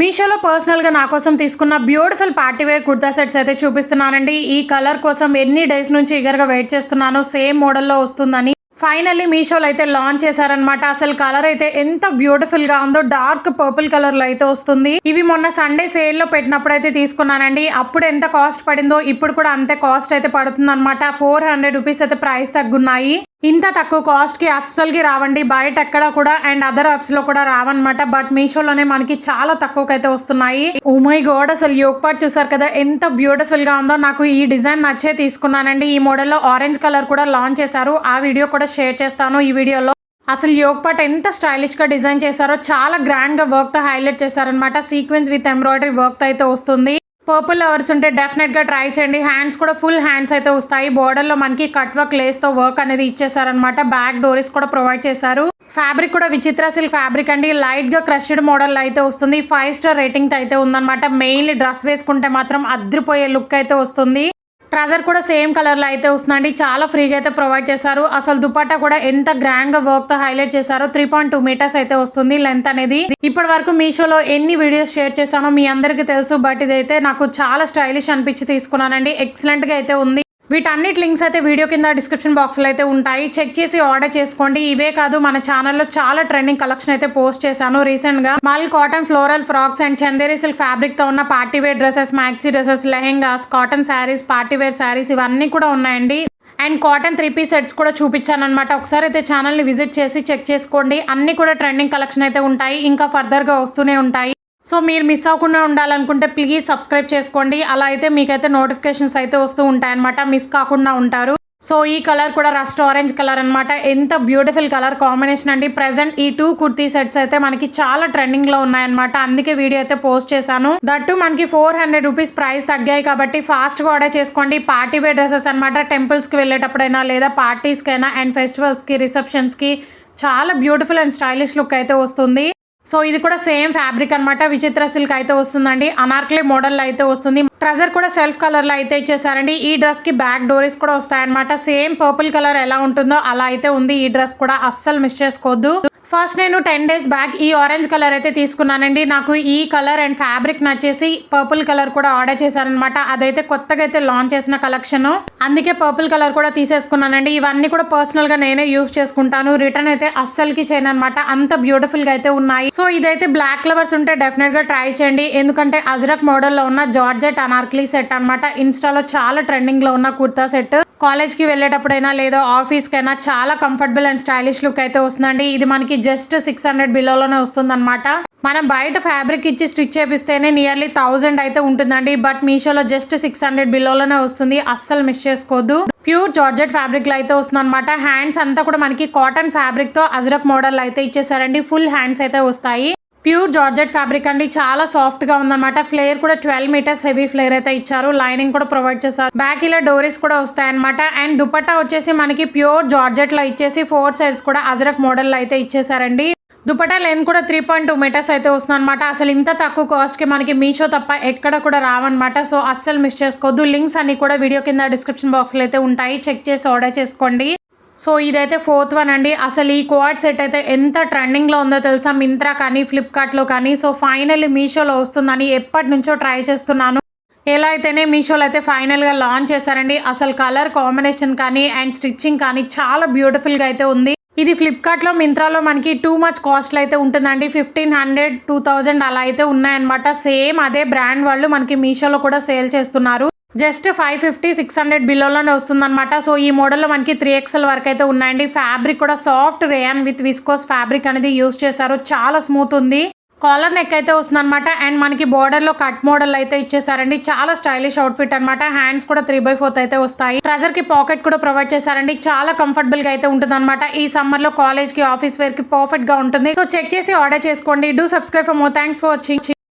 మీషోలో పర్సనల్గా నా కోసం తీసుకున్న beautiful party wear kurta sets అయితే చూపిస్తున్నానండి. ఈ కలర్ కోసం ఎన్ని డేస్ నుంచి ఈగర్గా వెయిట్ చేస్తున్నాను, సేమ్ మోడల్లో వస్తుందని. ఫైనల్లీ మీషోలో అయితే లాంచ్ చేశారనమాట. అసలు కలర్ అయితే ఎంత బ్యూటిఫుల్ గా ఉందో, డార్క్ పర్పుల్ కలర్ లో అయితే వస్తుంది. ఇవి మొన్న సండే సేల్ లో పెట్టినప్పుడు అయితే తీసుకున్నానండి. అప్పుడు ఎంత కాస్ట్ పడిందో ఇప్పుడు కూడా అంతే కాస్ట్ అయితే పడుతుంది అనమాట. 400 రూపీస్ అయితే ప్రైస్ తగ్గున్నాయి. ఇంత తక్కువ కాస్ట్ కి అస్సలకి రావండి బయట ఎక్కడ కూడా, అండ్ అదర్ యాప్స్ లో కూడా రావన్నమాట. బట్ మీషోలోనే మనకి చాలా తక్కువకైతే వస్తున్నాయి. ఓ మై గాడ్, అసలు యోగ్ పార్ట్ చూసారు కదా ఎంత బ్యూటిఫుల్ గా ఉందో. నాకు ఈ డిజైన్ నచ్చే తీసుకున్నానండి. ఈ మోడల్లో ఆరెంజ్ కలర్ కూడా లాంచ్ చేశారు. ఆ వీడియో కూడా షేర్ చేస్తాను ఈ వీడియోలో. అసలు యోగ్ పార్ట్ ఎంత స్టైలిష్ గా డిజైన్ చేశారో, చాలా గ్రాండ్ గా వర్క్ తో హైలైట్ చేశారనమాట. సీక్వెన్స్ విత్ ఎంబ్రాయిడరీ వర్క్ తో అయితే వస్తుంది. పర్పుల్ లవర్స్ ఉంటే డెఫినెట్ గా ట్రై చేయండి. హ్యాండ్స్ కూడా ఫుల్ హ్యాండ్స్ అయితే వస్తాయి. బోర్డర్ లో మనకి కట్ వర్క్ లేస్ తో వర్క్ అనేది ఇచ్చేసారనమాట. బ్యాక్ డోరీస్ కూడా ప్రొవైడ్ చేశారు. ఫ్యాబ్రిక్ కూడా విచిత్ర సిల్క్ ఫ్యాబ్రిక్ అండి. లైట్ గా క్రష్డ్ మోడల్ అయితే వస్తుంది. 5 స్టార్ రేటింగ్ అయితే ఉందన్నమాట. మెయిన్లీ డ్రెస్ వేసుకుంటే మాత్రం అద్రిపోయే లుక్ అయితే వస్తుంది. ట్రజర్ కూడా సేమ్ కలర్ లో అయితే వస్తుందండి. చాలా ఫ్రీగా అయితే ప్రొవైడ్ చేశారు. అసలు దుపట్టా కూడా ఎంత గ్రాండ్ గా వర్క్ తో హైలైట్ చేశారో. 3.2 మీటర్స్ అయితే వస్తుంది లెంత్ అనేది. ఇప్పటి వరకు మీషోలో ఎన్ని వీడియోస్ షేర్ చేశానో మీ అందరికీ తెలుసు. బట్ ఇదైతే నాకు చాలా స్టైలిష్ అనిపించి తీసుకున్నానండి. ఎక్సలెంట్ గా అయితే ఉంది. వీటన్నిటి లింక్స్ అయితే వీడియో కింద డిస్క్రిప్షన్ బాక్స్ లో అయితే ఉంటాయి. చెక్ చేసి ఆర్డర్ చేసుకోండి. ఇవే కాదు, మన ఛానల్లో చాలా ట్రెండింగ్ కలెక్షన్ అయితే పోస్ట్ చేశాను రీసెంట్ గా. Mul cotton floral frocks and Chanderi silk fabric తో ఉన్న party wear dresses, maxi dresses, lehengas, cotton saris, party wear saris ఇవన్నీ కూడా ఉన్నాయండి. అండ్ కాటన్ 3-piece సెట్స్ కూడా చూపించాను అనమాట. ఒకసారి అయితే ఛానల్ ని విజిట్ చేసి చెక్ చేసుకోండి. అన్ని కూడా ట్రెండింగ్ కలెక్షన్ అయితే ఉంటాయి. ఇంకా ఫర్దర్ గా వస్తూనే ఉంటాయి. సో మీరు మిస్ అవ్వకుండా ఉండాలనుకుంటే ప్లీజ్ సబ్స్క్రైబ్ చేసుకోండి. అలా అయితే మీకైతే నోటిఫికేషన్స్ అయితే వస్తూ ఉంటాయి అనమాట. మిస్ కాకుండా ఉంటారు. సో ఈ కలర్ కూడా రస్ట్ ఆరెంజ్ కలర్ అనమాట. ఎంత బ్యూటిఫుల్ కలర్ కాంబినేషన్ అండి. ప్రెసెంట్ ఈ 2 కుర్తీ సెట్స్ అయితే మనకి చాలా ట్రెండింగ్ లో ఉన్నాయన్నమాట. అందుకే వీడియో అయితే పోస్ట్ చేశాను. దట్టు మనకి 400 రూపీస్ ప్రైస్ తగ్గాయి కాబట్టి ఫాస్ట్ గా ఆర్డర్ చేసుకోండి. పార్టీ వేర్ డ్రెస్సెస్ అనమాట. టెంపుల్స్ కి వెళ్ళేటప్పుడైనా లేదా పార్టీస్ కైనా అండ్ ఫెస్టివల్స్ కి, రిసెప్షన్స్ కి చాలా బ్యూటిఫుల్ అండ్ స్టైలిష్ లుక్ అయితే వస్తుంది. సో ఇది కూడా సేమ్ ఫ్యాబ్రిక్ అనమాట. విచిత్ర సిల్క్ అయితే వస్తుందండి. అనార్కలి మోడల్ అయితే వస్తుంది. ట్రజర్ కూడా సెల్ఫ్ కలర్ లో అయితే ఇచ్చేసారండి. ఈ డ్రెస్ కి బ్యాక్ డోరీస్ కూడా వస్తాయన్నమాట. సేమ్ పర్పుల్ కలర్ ఎలా ఉంటుందో అలా అయితే ఉంది. ఈ డ్రెస్ కూడా అస్సలు మిస్ చేసుకోవద్దు. ఫస్ట్ నేను 10 డేస్ బ్యాక్ ఈ ఆరెంజ్ కలర్ అయితే తీసుకున్నానండి. నాకు ఈ కలర్ అండ్ ఫ్యాబ్రిక్ నచ్చేసి పర్పుల్ కలర్ కూడా ఆర్డర్ చేశానమాట. అదైతే కొత్తగా అయితే లాంచ్ చేసిన కలెక్షన్. అందుకే పర్పుల్ కలర్ కూడా తీసేసుకున్నానండి. ఇవన్నీ కూడా పర్సనల్ గా నేనే యూజ్ చేసుకుంటాను. రిటర్న్ అయితే అస్సలకి చేయను అనమాట. అంత బ్యూటిఫుల్ గా అయితే ఉన్నాయి. సో ఇదైతే బ్లాక్ లవర్స్ ఉంటే డెఫినెట్ గా ట్రై చేయండి. ఎందుకంటే అజ్రక్ మోడల్ లో ఉన్న జార్జెట్ అనార్కలి సెట్ అనమాట. ఇన్స్టాలో చాలా ట్రెండింగ్ లో ఉన్న కుర్తా సెట్. కాలేజ్ కి వెళ్ళేటప్పుడైనా లేదా ఆఫీస్ కైనా చాలా కంఫర్టబుల్ అండ్ స్టైలిష్ లుక్ అయితే వస్తుందండి. ఇది మనకి జస్ట్ 600 బిలోలోనే వస్తుంది అనమాట. మనం బయట ఫ్యాబ్రిక్ ఇచ్చి స్టిచ్ చేపిస్తేనే నియర్లీ 1000 అయితే ఉంటుందండి. బట్ మీషోలో జస్ట్ 600 బిలోలోనే వస్తుంది. అస్సలు మిస్ చేసుకోవద్దు. ప్యూర్ జార్జెట్ ఫ్యాబ్రిక్ లో అయితే వస్తుంది అనమాట. హ్యాండ్స్ అంతా కూడా మనకి కాటన్ ఫ్యాబ్రిక్ తో అజ్రక్ మోడల్ అయితే ఇచ్చేసారండి. ఫుల్ హ్యాండ్స్ అయితే వస్తాయి. ప్యూర్ జార్జెట్ ఫ్యాబ్రిక్ అండి. చాలా సాఫ్ట్ గా ఉందన్నమాట. ఫ్లేర్ కూడా 12 మీటర్స్ హెవీ ఫ్లేర్ అయితే ఇచ్చారు. లైనింగ్ కూడా ప్రొవైడ్ చేశారు. బ్యాక్ ఇలా డోరీస్ కూడా వస్తాయన్నమాట. అండ్ దుపట్టా వచ్చేసి మనకి ప్యూర్ జార్జెట్ లో ఇచ్చేసి 4 సైడ్స్ కూడా అజ్రక్ మోడల్ అయితే ఇచ్చేసారండి. దుపట్టా లెంత్ కూడా 3.2 మీటర్స్ అయితే వస్తుంది అనమాట. అసలు ఇంత తక్కువ కాస్ట్ కి మనకి మీషో తప్ప ఎక్కడ కూడా రావన్నమాట. సో అస్సలు మిస్ చేసుకోవద్దు. లింక్స్ అన్ని కూడా వీడియో కింద డిస్క్రిప్షన్ బాక్స్ లో అయితే ఉంటాయి. చెక్ చేసి ఆర్డర్ చేసుకోండి. సో ఇదైతే 4th వన్ అండి. అసలు ఈ కోఆర్డ్ సెట్ అయితే ఎంత ట్రెండింగ్ లో ఉందో తెలుసా, మింత్రా కానీ ఫ్లిప్కార్ట్ లో కానీ. సో ఫైనల్లీ మీషోలో వస్తుందని ఎప్పటి నుంచో ట్రై చేస్తున్నాను. ఎలా అయితేనే మీషోలో అయితే ఫైనల్ గా లాంచ్ చేశారండి. అసలు కలర్ కాంబినేషన్ కానీ అండ్ స్టిచ్చింగ్ కానీ చాలా బ్యూటిఫుల్ గా అయితే ఉంది. ఇది ఫ్లిప్కార్ట్ లో, మింత్రాలో మనకి టూ మచ్ కాస్ట్ అయితే ఉంటుందండి. 1500, 2000 అలా అయితే ఉన్నాయన్నమాట. సేమ్ అదే బ్రాండ్ వాళ్ళు మనకి మీషోలో కూడా సేల్ చేస్తున్నారు. జస్ట్ 550, 600 బిలోలోనే వస్తుంది అనమాట. సో ఈ మోడల్లో మనకి 3XL వరకు అయితే ఉన్నాయండి. ఫ్యాబ్రిక్ కూడా soft rayon with viscose fabric అనేది యూజ్ చేశారు. చాలా స్మూత్ ఉంది. కాలర్ నెక్ అయితే వస్తుంది అనమాట. అండ్ మనకి బోర్డర్ లో కట్ మోడల్ అయితే ఇచ్చేసారండి. చాలా స్టైలిష్ అవుట్ఫిట్ అనమాట. హ్యాండ్స్ కూడా 3/4 అయితే వస్తాయి. ట్రజర్ కి పాకెట్ కూడా ప్రొవైడ్ చేశారండి. చాలా కంఫర్టబుల్ గా అయితే ఉంటుంది అనమాట. ఈ సమ్మర్ లో కాలేజ్ కి, ఆఫీస్ వేర్ కి పర్ఫెక్ట్ గా ఉంటుంది. సో చెక్ చేసి ఆర్డర్ చేసుకోండి. Do subscribe for more. Thanks for watching.